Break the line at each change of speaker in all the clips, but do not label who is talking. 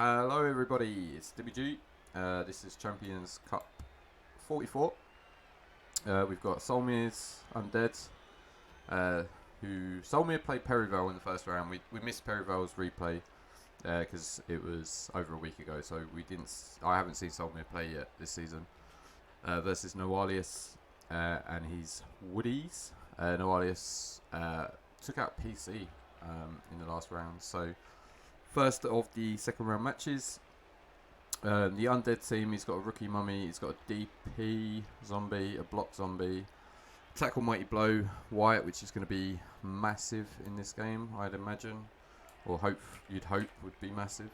Hello everybody, it's WG. This is Champions Cup 44. We've got Solmyr's Undead, who Solmyr played Perivale in the first round. We missed Perivale's replay because it was over a week ago, so I haven't seen Solmyr play yet this season. Versus Knollissius and his Woodies. Knollissius took out PC in the last round, so. First of the second round matches, the Undead team, he's got a rookie mummy, he's got a DP zombie, a block zombie, tackle mighty blow, white, which is going to be massive in this game, I'd imagine, or you'd hope would be massive.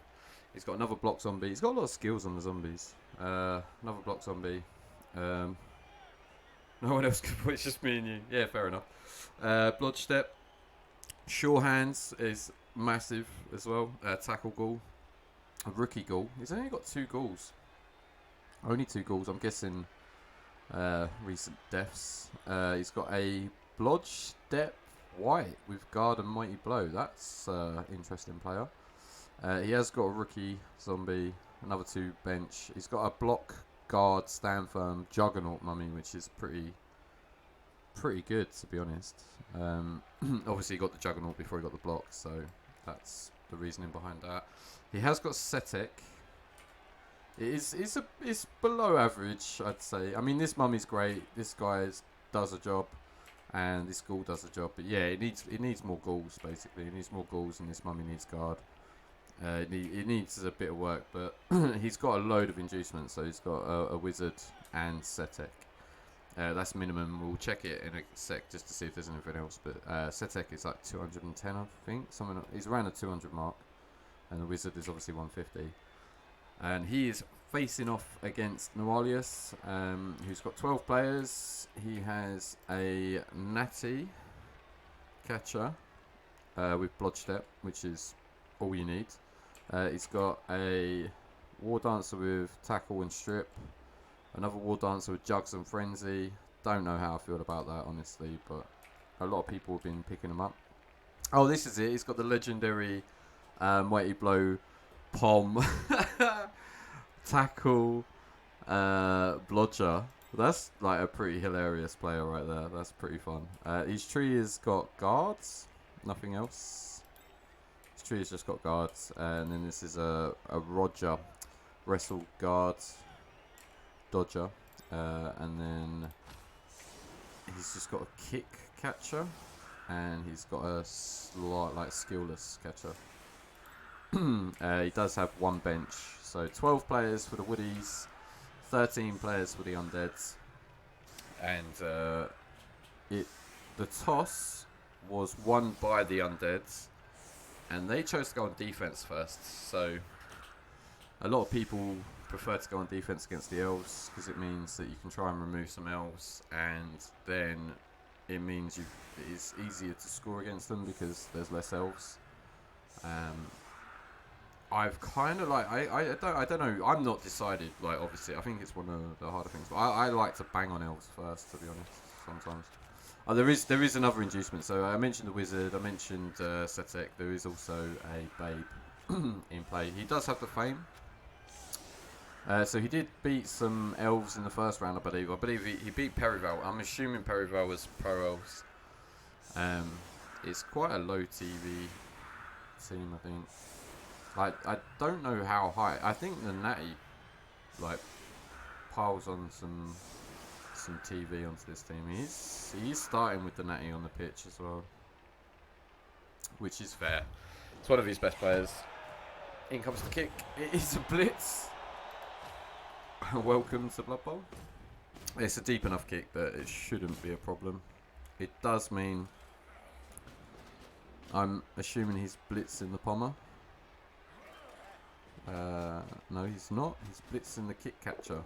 He's got another block zombie, he's got a lot of skills on the zombies, another block zombie, no one else could put, it's just me and you, yeah, fair enough. Bloodstep, sure hands is massive as well. Tackle ghoul, a rookie ghoul. He's only got 2 ghouls. Only 2 ghouls. I'm guessing recent deaths. He's got a Bloodstep white with guard and mighty blow. That's interesting player. He has got a rookie zombie, another 2 bench. He's got a block guard stand firm juggernaut mummy, which is pretty good to be honest. Obviously he got the juggernaut before he got the block, so that's the reasoning behind that. He has got Setek. It's below average, I'd say. I mean, this mummy's great. This guy does a job, and this ghoul does a job. But yeah, it needs more ghouls basically. It needs more ghouls, and this mummy needs guard. It needs a bit of work, but he's got a load of inducements. So he's got a wizard and Setek. That's minimum. We'll check it in a sec just to see if there's anything else. But Setek is like 210, I think. He's around the 200 mark. And the wizard is obviously 150. And he is facing off against Knollissius, who's got 12 players. He has a Natty catcher with Bloodstep, which is all you need. He's got a War Dancer with Tackle and Strip. Another War Dancer with Jugs and Frenzy. Don't know how I feel about that, honestly, but a lot of people have been picking them up. Oh, this is it. He's got the legendary Mighty Blow, Pom, Tackle, Blodger. That's like a pretty hilarious player right there. That's pretty fun. His tree has got guards, nothing else. His tree has just got guards. And then this is a Roger, Wrestle Guard, Dodger, and then he's just got a kick catcher, and he's got a slight like skillless catcher. He does have 1 bench, so 12 players for the Woodies, 13 players for the Undeads, and the toss was won by the Undeads, and they chose to go on defense first. So a lot of people prefer to go on defense against the elves because it means that you can try and remove some elves, and then it means it is easier to score against them because there's less elves. I've kind of like I don't know. I'm not decided. Like obviously, I think it's one of the harder things. But I like to bang on elves first, to be honest. Sometimes. There is another inducement. So I mentioned the wizard. I mentioned Setek. There is also a babe in play. He does have the fame. So he did beat some elves in the first round, I believe he beat Perivale. I'm assuming Perivale was pro elves. It's quite a low TV team, I think. Like, I don't know how high. I think the Natty like piles on some TV onto this team. He's starting with the Natty on the pitch as well, which is fair. It's one of his best players. In comes the kick. It is a blitz. Welcome to Blood Bowl. It's a deep enough kick that it shouldn't be a problem. It does mean I'm assuming he's blitzing the Pommer. No, he's not. He's blitzing the kick catcher,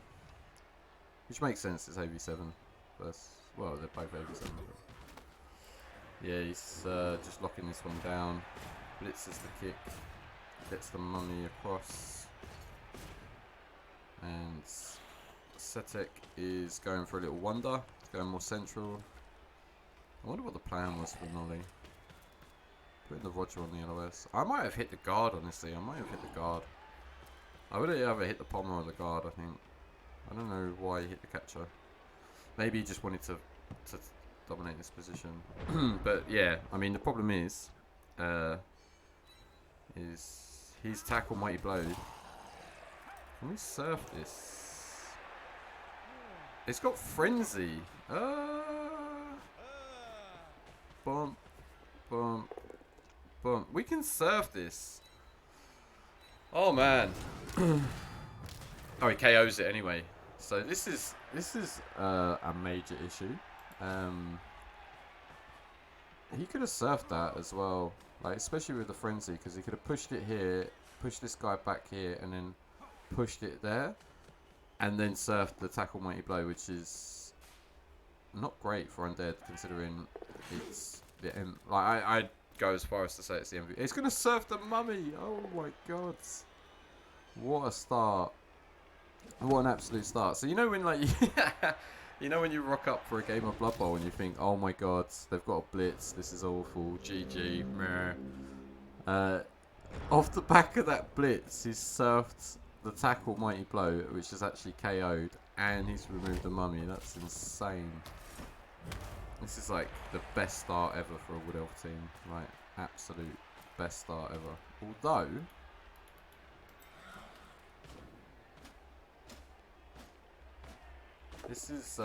which makes sense. It's AV7 versus, well, they're both AV7. Yeah, he's just locking this one down. Blitzes the kick, gets the mummy across, and Setek is going for a little wonder. He's going more central. I wonder what the plan was for Nolly. Putting the Roger on the LOS. I might have hit the guard, honestly. I might have hit the guard. I would have either hit the pommer or the guard, I think. I don't know why he hit the catcher. Maybe he just wanted to dominate this position. But yeah, I mean the problem is his tackle mighty blow. Can we surf this? It's got frenzy. Bump, bump, bump. We can surf this. Oh man. Oh, he KOs it anyway. So this is a major issue. He could have surfed that as well, like especially with the frenzy, because he could have pushed it here, pushed this guy back here, and then pushed it there, and then surfed the tackle mighty blow, which is not great for Undead considering it's the end. Like I'd go as far as to say it's the MVP. It's gonna surf the mummy. Oh my god! What a start! What an absolute start. So you know when like you know when you rock up for a game of Blood Bowl and you think, oh my god, they've got a blitz, this is awful, GG, meh. Off the back of that blitz, he's surfed the tackle mighty blow, which is actually KO'd, and he's removed the mummy. That's insane. This is like the best start ever for a Wood Elf team. Like, absolute best start ever. Although this is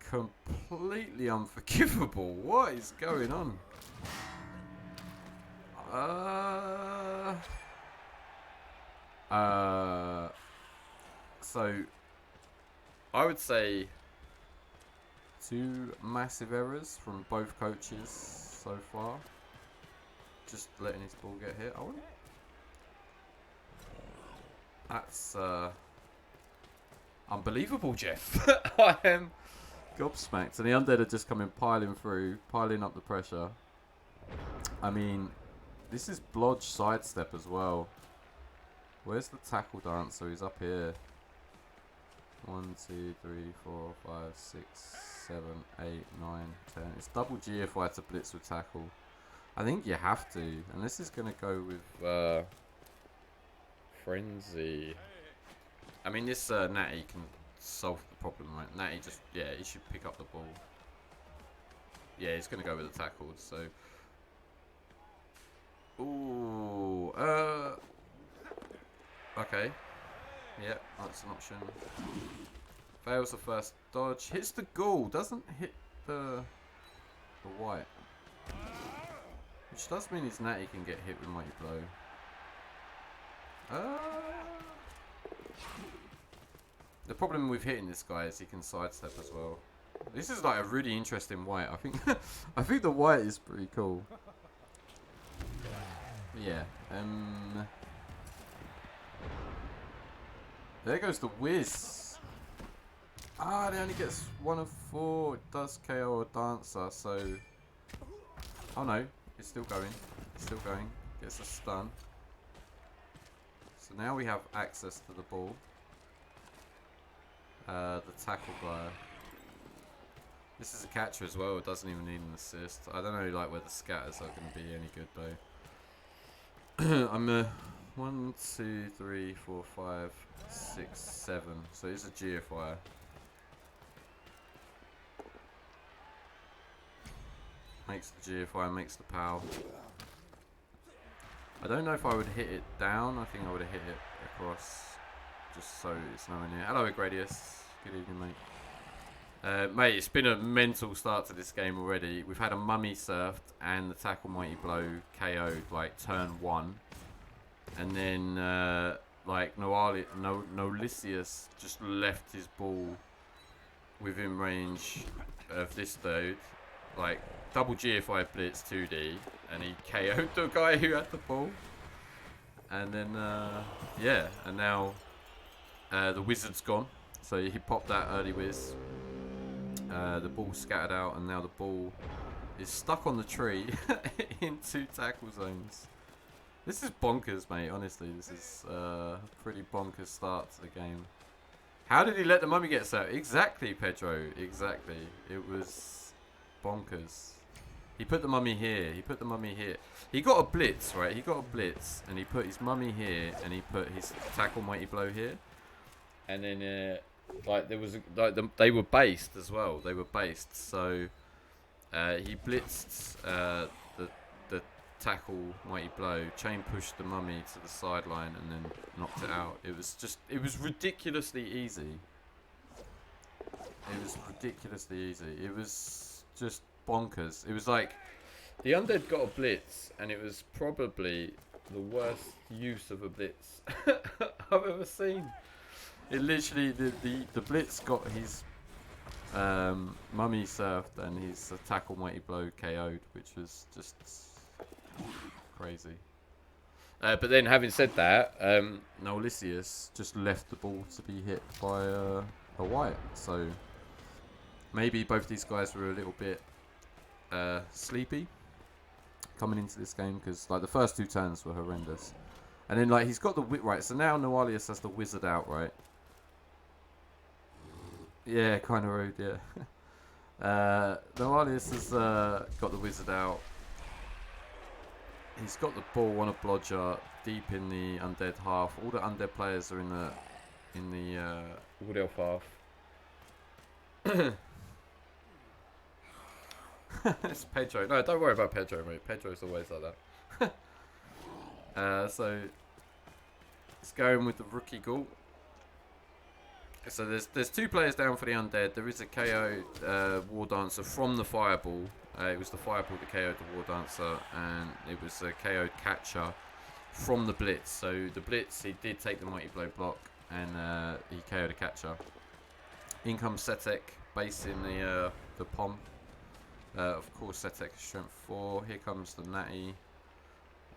completely unforgivable. What is going on? So I would say 2 massive errors from both coaches so far. Just letting his ball get hit. That's unbelievable, Jeff. I am gobsmacked. And the Undead are just coming piling through, piling up the pressure. I mean, this is Blodge sidestep as well. Where's the tackle dancer? He's up here. 1, 2, 3, 4, 5, 6, 7, 8, 9, 10. It's double GFI to blitz with tackle. I think you have to. And this is going to go with frenzy. I mean, this Natty can solve the problem, right? Natty just, yeah, he should pick up the ball. Yeah, he's going to go with the tackle, so. Ooh, okay. Yeah, that's an option. Fails the first dodge. Hits the ghoul, doesn't hit the white. Which does mean his Natty can get hit with mighty blow. The problem with hitting this guy is he can sidestep as well. This is like a really interesting white. I think I think the white is pretty cool. Yeah. There goes the whiz. Ah, it only gets 1 of 4. It does KO a dancer, so. Oh no, it's still going. It's still going. Gets a stun. So now we have access to the ball. The tackle guy. This is a catcher as well. It doesn't even need an assist. I don't know like where the scatters are going to be any good though. I'm 1, 2, 3, 4, 5, 6, 7. So it's a GFI. Makes the GFI, makes the POW. I don't know if I would hit it down. I think I would have hit it across. Just so it's nowhere near. Hello, Gradius. Good evening, mate. Mate, it's been a mental start to this game already. We've had a mummy surfed and the tackle mighty blow KO'd like turn 1. And then like Knollissius just left his ball within range of this dude. Like double GFI blitz 2D and he KO'd the guy who had the ball. And then yeah, and now the wizard's gone. So he popped that early whiz. The ball scattered out and now the ball is stuck on the tree in 2 tackle zones. This is bonkers, mate. Honestly, this is a pretty bonkers start to the game. How did he let the mummy get set? Exactly, Pedro. Exactly. It was bonkers. He put the mummy here. He put the mummy here. He got a blitz, right? He got a blitz, and he put his mummy here, and he put his tackle mighty blow here. And then, like there was they were based as well. They were based, so he blitzed the tackle mighty blow, chain pushed the mummy to the sideline, and then knocked it out. It was ridiculously easy. It was ridiculously easy. It was just bonkers. It was like the Undead got a blitz, and it was probably the worst use of a blitz I've ever seen. It literally the blitz got his mummy surfed and his tackle mighty blow KO'd, which was just crazy. But then, having said that, Knollissius just left the ball to be hit by a white. So maybe both these guys were a little bit sleepy coming into this game, because like the first 2 turns were horrendous, and then like he's got the right. So now Knollissius has the wizard out, right? Yeah, kind of rude. Yeah. Knollissius has got the wizard out. He's got the ball on a blodger deep in the undead half. All the undead players are in the wood elf half. It's Pedro. No, don't worry about Pedro, mate. Pedro's always like that. So it's going with the rookie ghoul. So there's 2 players down for the undead. There is a KO war dancer from the fireball. It was the fireball that KO'd the war dancer, and it was a KO'd catcher from the blitz. So the blitz, he did take the mighty blow block, and he KO'd a catcher. In comes Setek, base in the pom. Of course, Setek is strength 4. Here comes the natty,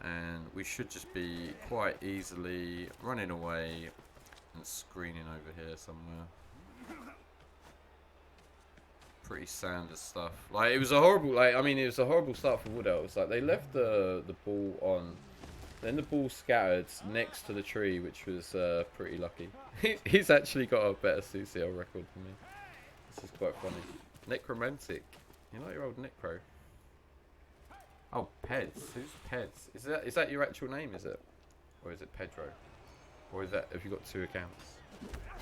and we should just be quite easily running away and screening over here somewhere. Pretty standard stuff. Like, it was a horrible, like, I mean, it was a horrible start for Wood Elves. Like, they left the ball on, then the ball scattered next to the tree, which was pretty lucky. He's actually got a better CCL record than me. This is quite funny. Necromantic. You like your old Necro? Oh, Peds. Who's Peds? Is that your actual name, is it? Or is it Pedro? Or is that, have you got 2 accounts?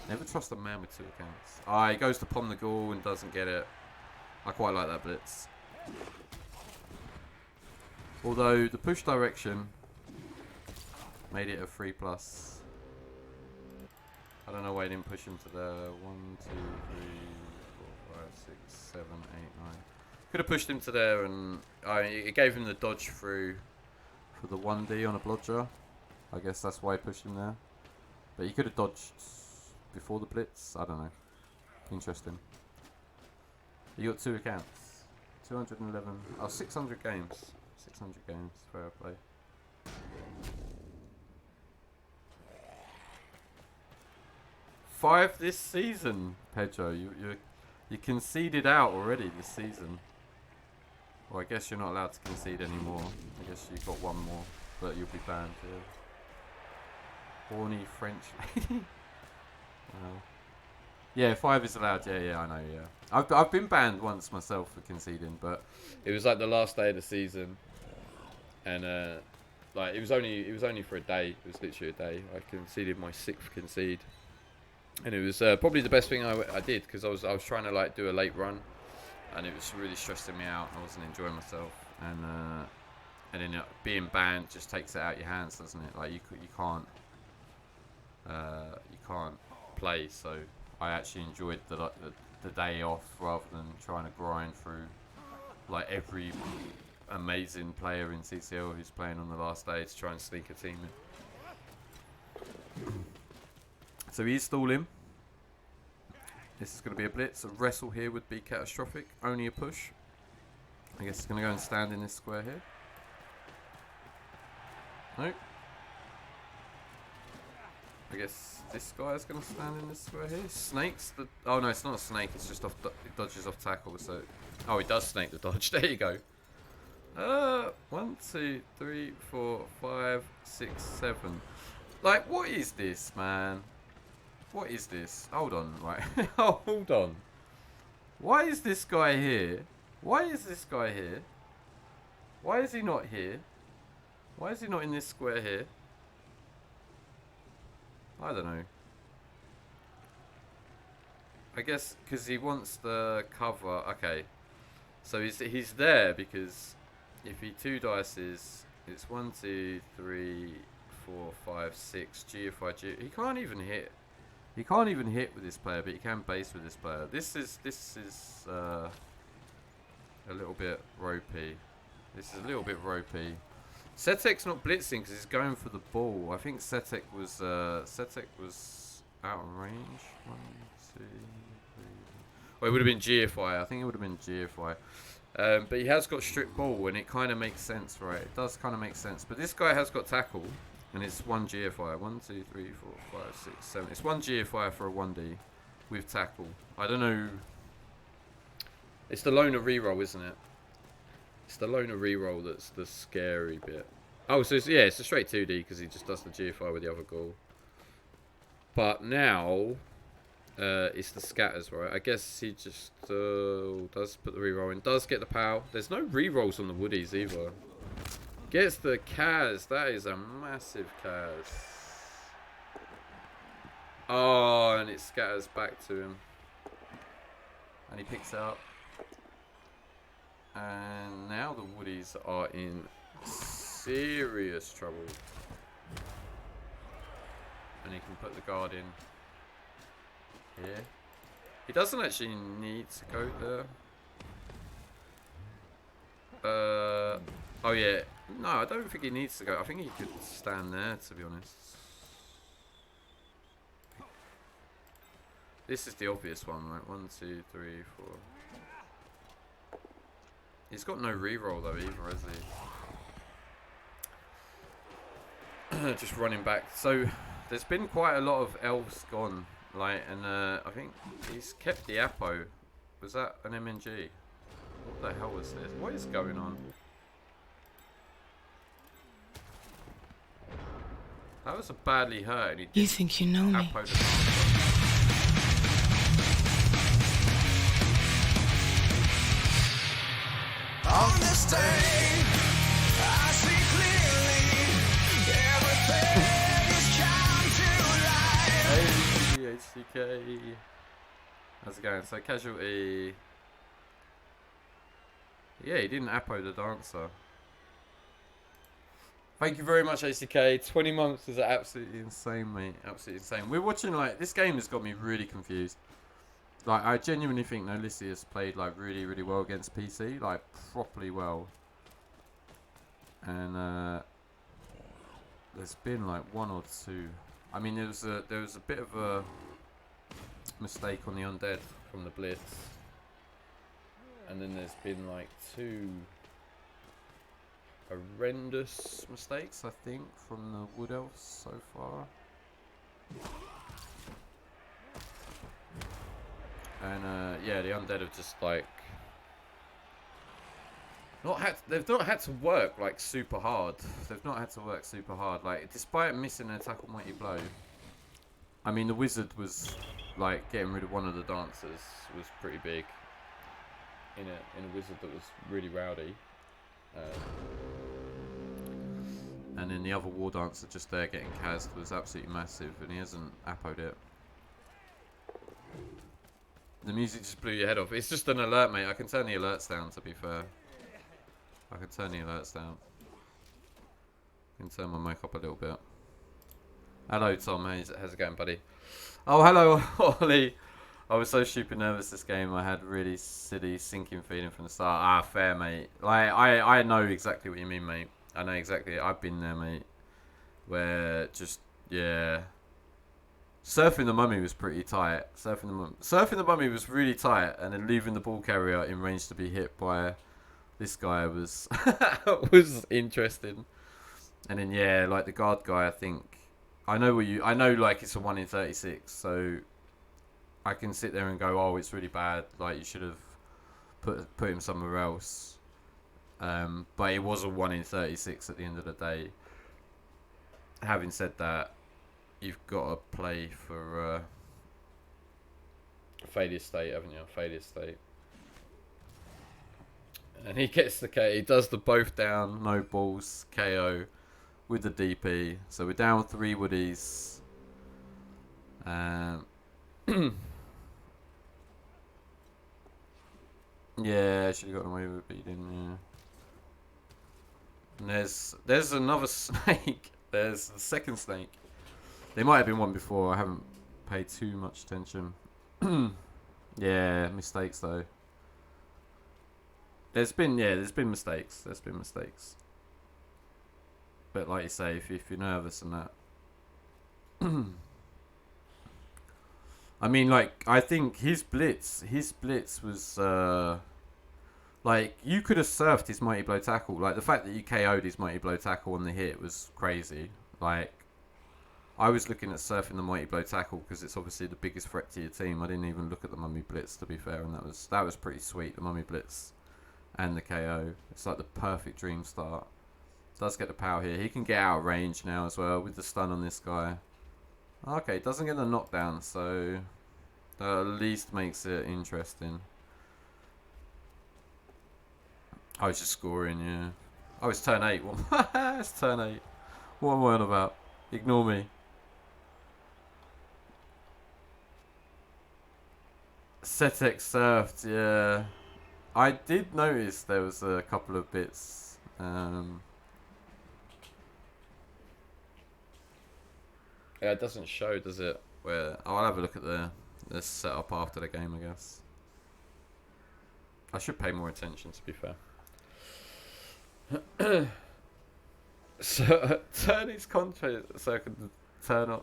Never trust a man with 2 accounts. Ah, he goes to pom the ghoul and doesn't get it. I quite like that blitz. Although the push direction made it a 3+. I don't know why he didn't push him to the 1, 2, 3, 4, 5, 6, 7, 8, 9. Could have pushed him to there, and it gave him the dodge through for the 1D on a blodger. I guess that's why he pushed him there. But he could have dodged before the blitz. I don't know. Interesting. You got 2 accounts. 211. Oh, 600 games. 600 games. Fair play. Five this season, Pedro. You conceded out already this season. Well, I guess you're not allowed to concede anymore. I guess you've got 1 more, but you'll be banned. Yeah. Horny French lady. Yeah, 5 is allowed. Yeah, I know. Yeah, I've been banned once myself for conceding, but it was like the last day of the season, and like it was only for a day. It was literally a day. I conceded my 6th concede, and it was probably the best thing I did, because I was trying to like do a late run, and it was really stressing me out. I wasn't enjoying myself, and then being banned just takes it out of your hands, doesn't it? Like you can't play. So I actually enjoyed the day off rather than trying to grind through like every amazing player in CCL who's playing on the last day to try and sneak a team in. So he's stalling. This is going to be a blitz. A wrestle here would be catastrophic. Only a push. I guess he's going to go and stand in this square here. Nope. I guess this guy is going to stand in this square here. Snakes the... Oh no, it's not a snake. It's just off. It dodges off tackle. So, oh, he does snake the dodge. There you go. 1, 2, 3, 4, 5, 6, 7. Like, what is this, man? What is this? Hold on, right? Hold on. Why is this guy here? Why is this guy here? Why is he not here? Why is he not in this square here? I don't know. I guess because he wants the cover. Okay. So he's there because if he 2 dices, it's 1, 2, 3, 4, 5, 6. GFI. He can't even hit. He can't even hit with this player, but he can base with this player. This is a little bit ropey. This is a little ropey. Setek's not blitzing because he's going for the ball. I think Setek was out of range. 1, 2, 3. Well, it would have been GFI. I think it would have been GFI. But he has got strip ball, and it kind of makes sense, right? It does kind of make sense. But this guy has got tackle, and it's 1 GFI. 1, 2, 3, 4, 5, 6, 7. It's 1 GFI for a 1D with tackle. I don't know. It's the loner reroll, isn't it? It's the loner reroll that's the scary bit. Oh, so yeah, it's a straight 2D because he just does the GFI with the other goal. But now, it's the scatters, right? I guess he just does put the reroll in. Does get the POW. There's no rerolls on the woodies either. Gets the Kaz. That is a massive Kaz. Oh, and it scatters back to him. And he picks it up. And now the woodies are in serious trouble. And he can put the guard in here. He doesn't actually need to go there. Oh yeah. No, I don't think he needs to go. I think he could stand there, to be honest. This is the obvious one, right? 1, 2, 3, 4. He's got no reroll though either, has he? Just running back. So there's been quite a lot of elves gone, like, and I think he's kept the Apo. Was that an MNG? What the hell was this? What is going on? That was a badly hurt.
You think you know me?
On this day, I see clearly everything is come to light.
Hey, HCK. How's it going? So casualty. Yeah, he didn't Apo the dancer. Thank you very much, HCK. 20 months is absolutely insane, mate. Absolutely insane. We're watching, like, this game has got me really confused. Like, I genuinely think Knollissius played, like, really, really well against PC. Like, properly well. And, there's been, like, 1 or 2. I mean, there was a bit of a mistake on the Undead from the Blitz. And then there's been, like, 2 horrendous mistakes, I think, from the Wood Elves so far. And yeah, the Undead have just like they've not had to work like super hard. They've not had to work super hard. Like, despite missing an attack on Mighty Blow. I mean, the Wizard was like getting rid of one of the dancers was pretty big in a Wizard that was really rowdy. And then the other War Dancer just there getting Kaz'd was absolutely massive, and he hasn't Apo'd it. The music just blew your head off. It's just an alert, mate. I can turn the alerts down, to be fair. I can turn the alerts down. I can turn my mic up a little bit. Hello, Tom. How's it going, buddy? Oh, hello, Ollie. I was so stupid nervous this game. I had really silly sinking feeling from the start. Ah, fair, mate. Like, I know exactly what you mean, mate. I know exactly. I've been there, mate. Where just, yeah. Surfing the Mummy was pretty tight. Surfing the Mummy was really tight, and then leaving the ball carrier in range to be hit by this guy was was interesting. And then yeah, like the guard guy, I think I know like it's a 1 in 36, so I can sit there and go, oh, it's really bad. Like, you should have put him somewhere else. But it was a 1 in 36 at the end of the day. Having said that, you've got to play for failure state, haven't you? Failure state. And he gets the KO. He does the both down, no balls, KO with the DP. So we're down 3 woodies. Yeah, should have gotten away with it, but he didn't, yeah. And there's another snake. There's the second snake. There might have been one before. I haven't paid too much attention. Yeah, mistakes though. There's been mistakes. There's been mistakes. But like you say, if you're nervous and that. I mean, like, I think his blitz was, like, you could have surfed his mighty blow tackle. Like, the fact that you KO'd his mighty blow tackle on the hit was crazy. Like, I was looking at surfing the mighty blow tackle because it's obviously the biggest threat to your team. I didn't even look at the mummy blitz, to be fair, and that was pretty sweet. The mummy blitz and the KO. It's like the perfect dream start. Does get the power here. He can get out of range now as well with the stun on this guy. Okay, doesn't get the knockdown, so that at least makes it interesting. I was just scoring, yeah. Oh, it's turn 8. It's turn 8. What am I on about? Ignore me. Setex surfed, yeah. I did notice there was a couple of bits. Yeah, it doesn't show, does it? Where I'll have a look at the setup after the game, I guess. I should pay more attention, to be fair. So turn his concentrate so I can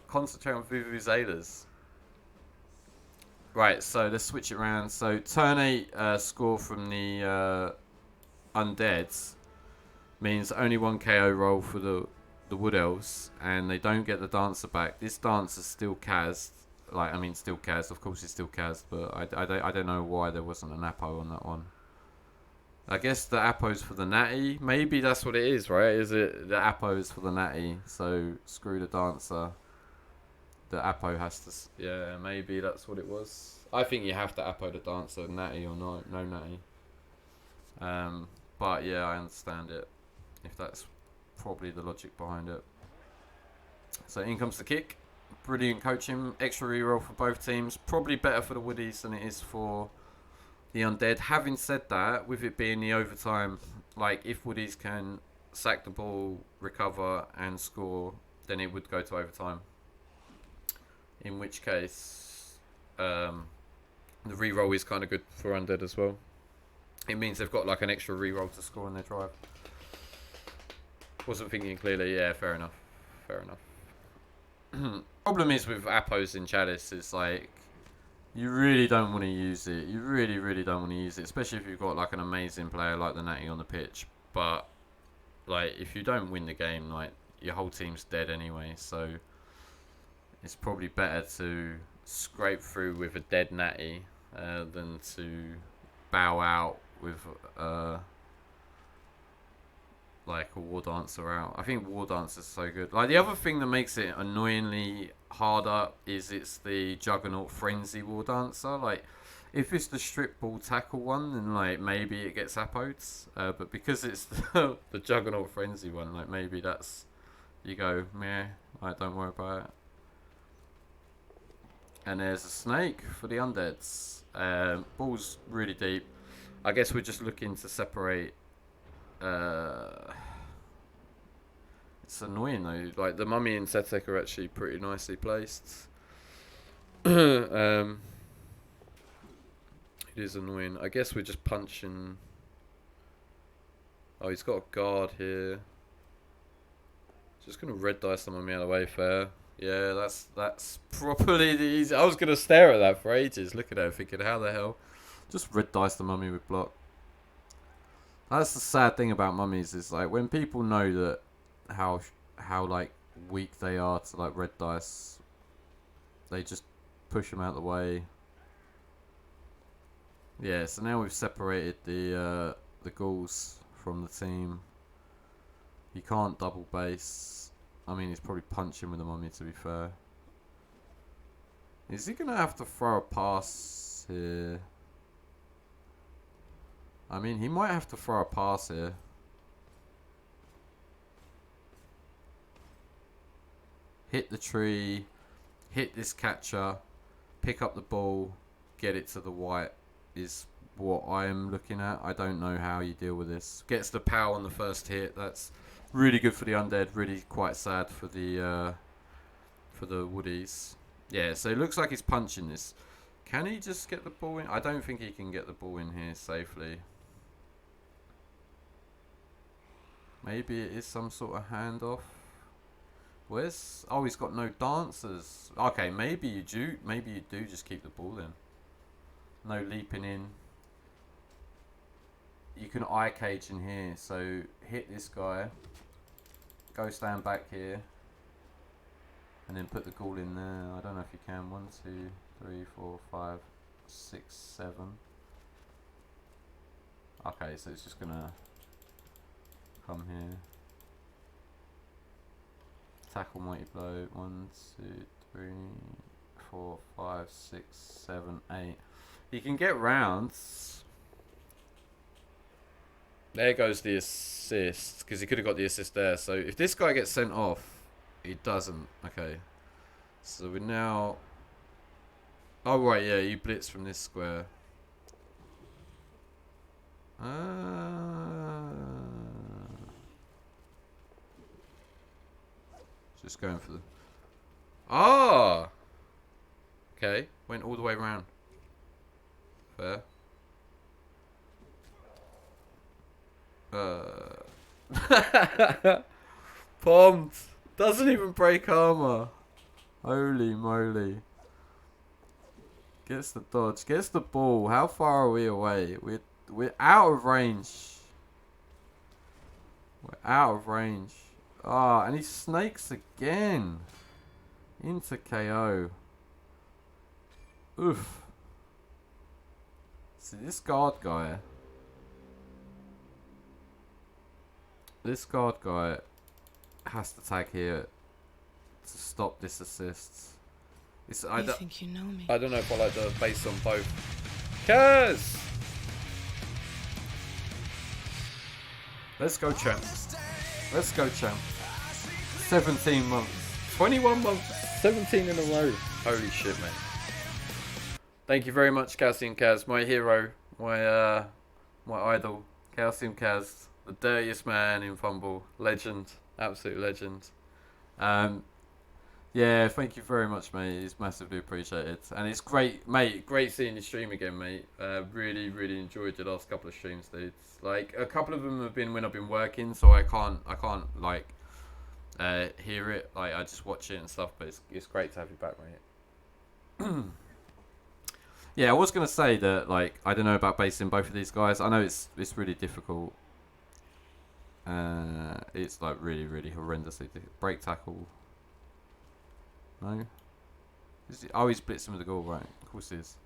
concentrate on vuvuzelas. Right, so let's switch it around. So turn 8 score from the Undeads means only 1 KO roll for the Wood Elves, and they don't get the Dancer back. This Dancer's still Kaz'd. Like, I mean, still Kaz'd. Of course, it's still Kaz'd, but I don't know why there wasn't an Apo on that one. I guess the Apo's for the Natty. Maybe that's what it is, right? Is it the Apo's for the Natty? So screw the Dancer. The Apo has to... Yeah, maybe that's what it was. I think you have to Apo the Dancer, Natty or no Natty. But yeah, I understand it. If that's probably the logic behind it. So in comes the kick. Brilliant coaching. Extra reroll for both teams. Probably better for the Woodies than it is for the Undead. Having said that, with it being the overtime, like, if Woodies can sack the ball, recover and score, then it would go to overtime. In which case, the reroll is kind of good for Undead as well. It means they've got like an extra reroll to score on their drive. Wasn't thinking clearly. Yeah, fair enough. Fair enough. Problem is with Apos in Chalice is like, you really don't want to use it. You really, really don't want to use it, especially if you've got like an amazing player like the Natty on the pitch. But like, if you don't win the game, like, your whole team's dead anyway. So it's probably better to scrape through with a dead Natty than to bow out with like a War Dancer out. I think War Dancer's so good. Like, the other thing that makes it annoyingly harder is it's the Juggernaut Frenzy War Dancer. Like, if it's the strip ball tackle one, then like maybe it gets Apotes. But because it's the Juggernaut Frenzy one, like, maybe that's, you go, meh, like, don't worry about it. And there's a snake for the Undeads. Ball's really deep. I guess we're just looking to separate. It's annoying though. Like, the Mummy and Setek are actually pretty nicely placed. It is annoying. I guess we're just punching. Oh, he's got a guard here. Just gonna red dice the Mummy out of the way. Fair. Yeah, that's probably the easy. I was gonna stare at that for ages, looking at it, thinking, how the hell? Just red dice the Mummy with block. That's the sad thing about mummies, is like, when people know that how like weak they are to like red dice, they just push them out of the way. Yeah, so now we've separated the ghouls from the team. He can't double base. I mean, he's probably punching with the Mummy, to be fair. Is he gonna have to throw a pass here? I mean, he might have to throw a pass here. Hit the tree. Hit this catcher. Pick up the ball. Get it to the white is what I am looking at. I don't know how you deal with this. Gets the power on the first hit. That's really good for the undead. Really quite sad for the woodies. Yeah, so it looks like he's punching this. Can he just get the ball in? I don't think he can get the ball in here safely. Maybe it is some sort of handoff. Where's... Oh, he's got no dancers. Okay, maybe you do just keep the ball then. No leaping in. You can eye cage in here, so hit this guy. Go stand back here. And then put the ghoul in there. I don't know if you can. 1, 2, 3, 4, 5, 6, 7. Okay, so it's just gonna come here. Tackle mighty blow. 1, 2, 3, 4, 5, 6, 7, 8. You can get rounds. There goes the assist, because he could have got the assist there. So if this guy gets sent off, he doesn't. Okay. So we're now... Oh, right, yeah, you blitz from this square. Just going for the... Ah! Okay, went all the way around. Fair. Pumped. Doesn't even break armor. Holy moly. Gets the dodge. Gets the ball. How far are we away? We're out of range. We're out of range. Ah, and he snakes again. Into KO. Oof. See, this guard guy. This guard guy has to tag here to stop this assist. I
think you know me.
I don't know if I like the base on both. Kaz! Let's go, champ. Let's go, champ. 17 months. 21 months. 17 in a row. Holy shit, man. Thank you very much, Calcium Kaz. My hero. My idol. Calcium Kaz. The dirtiest man in Fumble. Legend. Absolute legend. Yeah, thank you very much, mate. It's massively appreciated. And it's great, mate. Great seeing you stream again, mate. Really, really enjoyed the last couple of streams, dude. Like, a couple of them have been when I've been working, so I can't like, hear it. Like, I just watch it and stuff, but it's great to have you back, mate. Yeah, I was going to say that, like, I don't know about basing both of these guys. I know it's really difficult. It's, like, really, really horrendously difficult. Break tackle. No? Oh, he's blitzing with the goal, right. Of course he is.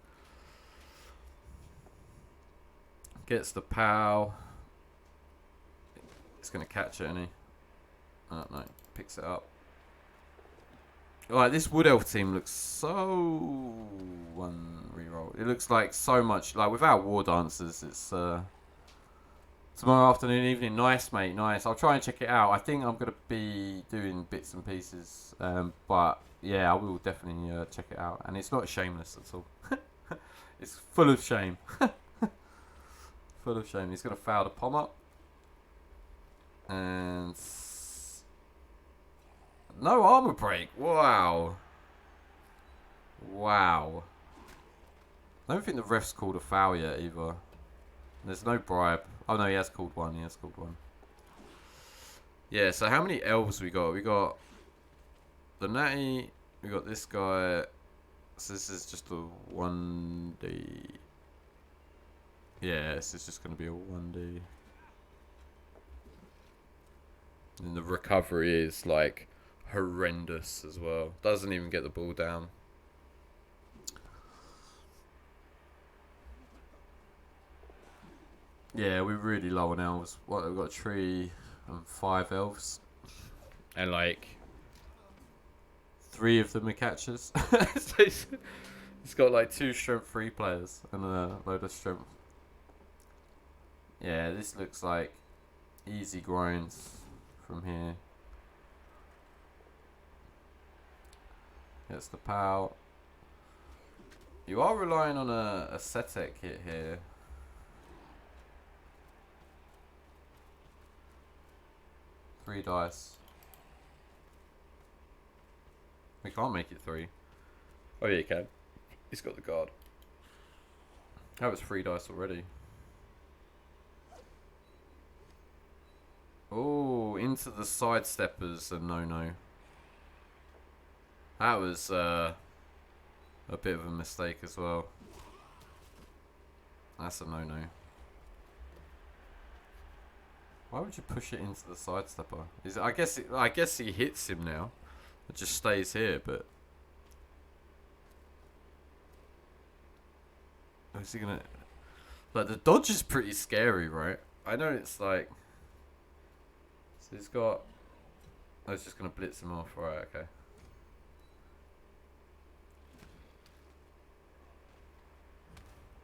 Gets the pow. He's going to catch it, isn't he? Oh, no. Picks it up. Like, this Wood Elf team looks so... One reroll. It looks like so much... Like, without War Dancers, it's... Tomorrow afternoon, evening. Nice, mate. Nice. I'll try and check it out. I think I'm going to be doing bits and pieces. But, yeah, I will definitely check it out. And it's not shameless at all. It's full of shame. Full of shame. He's going to foul the Pom up. And... No armor break. Wow. Wow. I don't think the ref's called a foul yet either. There's no bribe. Oh no, he has called one. He has called one. Yeah, so how many elves we got? We got the Natty. We got this guy. So this is just a 1D. Yeah, this is just going to be a 1D. And the recovery is like horrendous as well. Doesn't even get the ball down. Yeah, we're really low on elves. What, we've got a tree and 5 elves. And like 3 of them are catchers. So it's got like 2 strength 3 players and a load of strength Yeah, this looks like easy grinds from here. Gets the POW. You are relying on a Setek hit here. Three dice. We can't make it 3. Oh yeah, you can. He's got the guard. That was 3 dice already. Oh, into the sidesteppers and no. That was a bit of a mistake as well. That's a no. Why would you push it into the sidestepper? I guess he hits him now. It just stays here, but is he gonna? Like the dodge is pretty scary, right? I know it's like. So he's got. I was just gonna blitz him off, right? Okay.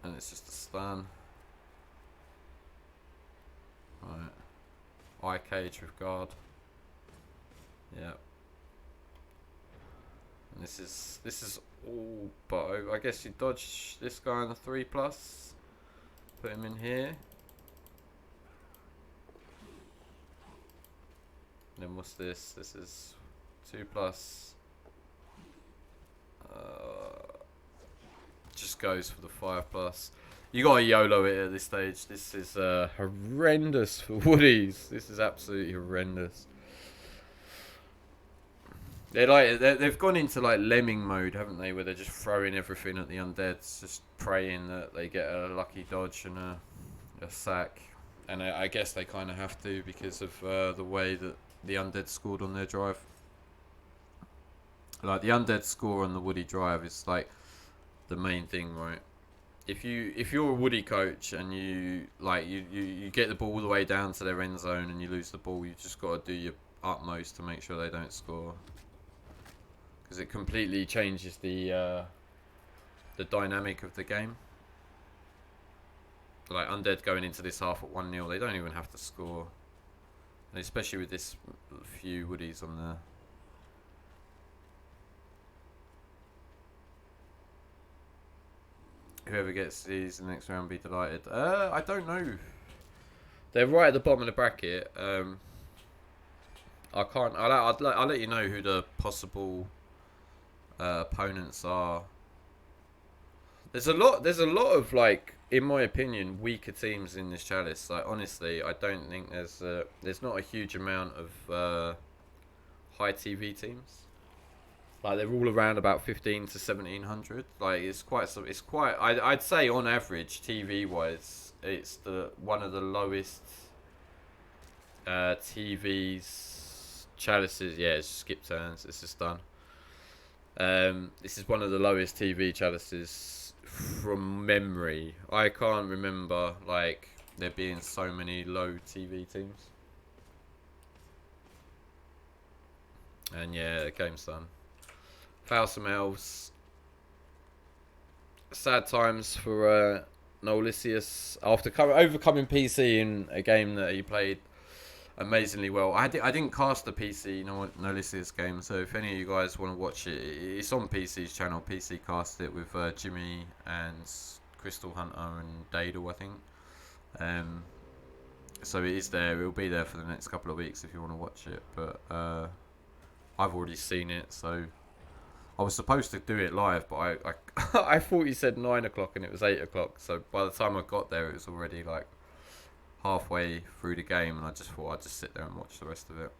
And it's just a stun. Right. Eye cage with guard. Yeah. And this is all but I guess you dodge this guy on the 3+. Put him in here. And then what's this? This is 2+. Just goes for the 5+. You gotta YOLO it at this stage. This is horrendous for Woodies. This is absolutely horrendous. They've gone into like lemming mode, haven't they? Where they're just throwing everything at the undeads, just praying that they get a lucky dodge and a sack. And I guess they kind of have to because of the way that the undead scored on their drive. Like the undead score on the Woody drive is like the main thing, right? If you're a Woody coach and you get the ball all the way down to their end zone and you lose the ball, you just got to do your utmost to make sure they don't score. Because it completely changes the dynamic of the game. Like Undead going into this half at 1-0, they don't even have to score. And especially with this few Woodies on there. Whoever gets these in the next round be delighted. I don't know. They're right at the bottom of the bracket. I can't. I'll let you know who the possible opponents are. There's a lot of like, in my opinion, weaker teams in this Chalice. Like honestly, I don't think there's not a huge amount of high TV teams. Like they're all around about 15 to 1700. Like it's quite. I'd say on average, TV wise, it's one of the lowest TVs Chalices. Yeah, it's skip turns. It's just done. This is one of the lowest TV Chalices from memory. I can't remember like there being so many low TV teams. And yeah, the game's done. Foul some elves. Sad times for Knollissius after overcoming PC in a game that he played amazingly well. I didn't cast the PC Knollissius game, so if any of you guys want to watch it, it's on PC's channel. PC cast it with Jimmy and Crystal Hunter and Dadle, I think. So it is there. It'll be there for the next couple of weeks if you want to watch it. But I've already seen it, so. I was supposed to do it live, but I thought he said 9 o'clock and it was 8 o'clock. So by the time I got there, it was already like halfway through the game, and I just thought I'd just sit there and watch the rest of it.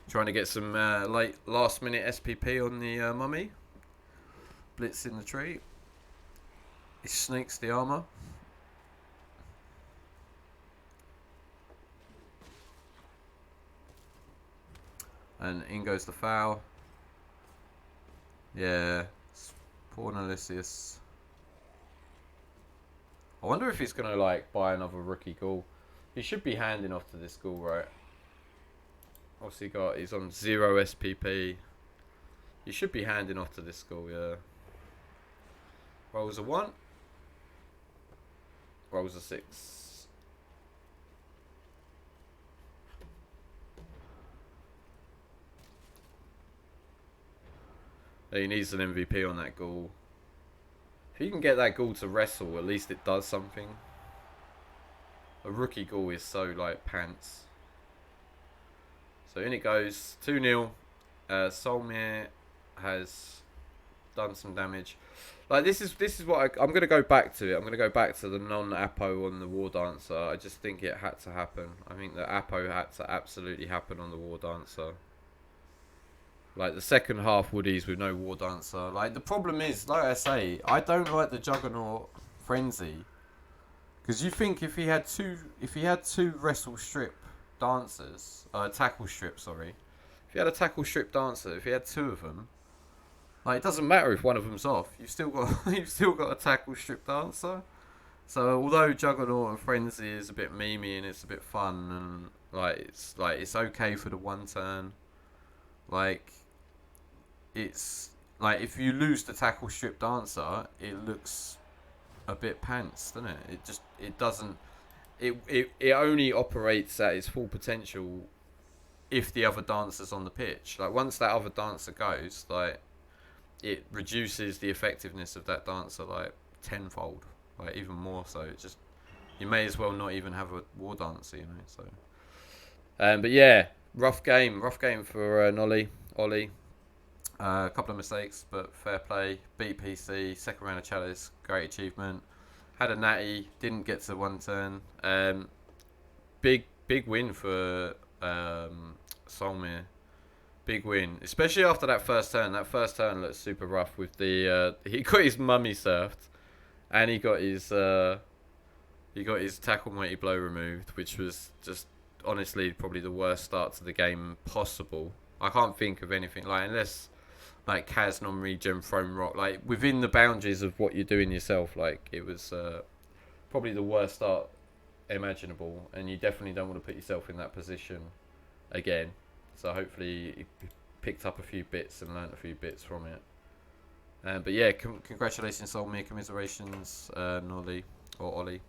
Trying to get some late last minute SPP on the mummy. Blitz in the tree. He sneaks the armor. And in goes the foul. Yeah. Poor Knollissius. I wonder if he's going to like buy another rookie ghoul. He should be handing off to this ghoul, right? What's he got? He's on 0 SPP. You should be handing off to this goal, yeah. Rolls a 1. Rolls a 6. He needs an MVP on that goal. If he can get that goal to wrestle, at least it does something. A rookie goal is so, like, pants. So in it goes. 2-0. Solmyr has done some damage. Like, this is what I'm going to go back to it. I'm going to go back to the non-Apo on the War Dancer. I just think it had to happen. I think the Apo had to absolutely happen on the War Dancer. Like, the second half Woodies with no War Dancer. Like, the problem is, like I say, I don't like the Juggernaut Frenzy. Because you think if he had two wrestle strip dancers, tackle strip, sorry. If he had a tackle strip dancer, if he had 2 of them, like, it doesn't matter if one of them's off. You've still got a tackle strip dancer. So although Juggernaut and Frenzy is a bit memey and it's a bit fun and it's okay for the 1 turn, like, it's like if you lose the tackle strip dancer, it looks a bit pants, doesn't it? It doesn't. It only operates at its full potential if the other dancer's on the pitch. Like, once that other dancer goes, like, it reduces the effectiveness of that dancer like tenfold, like even more so. It just, you may as well not even have a War Dancer, you know. So, but yeah, rough game for Ollie. A couple of mistakes, but fair play. Beat PC, second round of Chalice, great achievement. Had a natty, didn't get to 1 turn. Big win for Solmyr. Big win, especially after that first turn. That first turn looked super rough with the he got his mummy surfed, and he got his tackle mighty blow removed, which was just honestly probably the worst start to the game possible. I can't think of anything, like, unless like Kaz non-regen thrown rock, like within the boundaries of what you're doing yourself. Like, it was probably the worst start imaginable, and you definitely don't want to put yourself in that position again. So hopefully he picked up a few bits and learnt a few bits from it. But yeah, congratulations Solmyr, commiserations Ollie.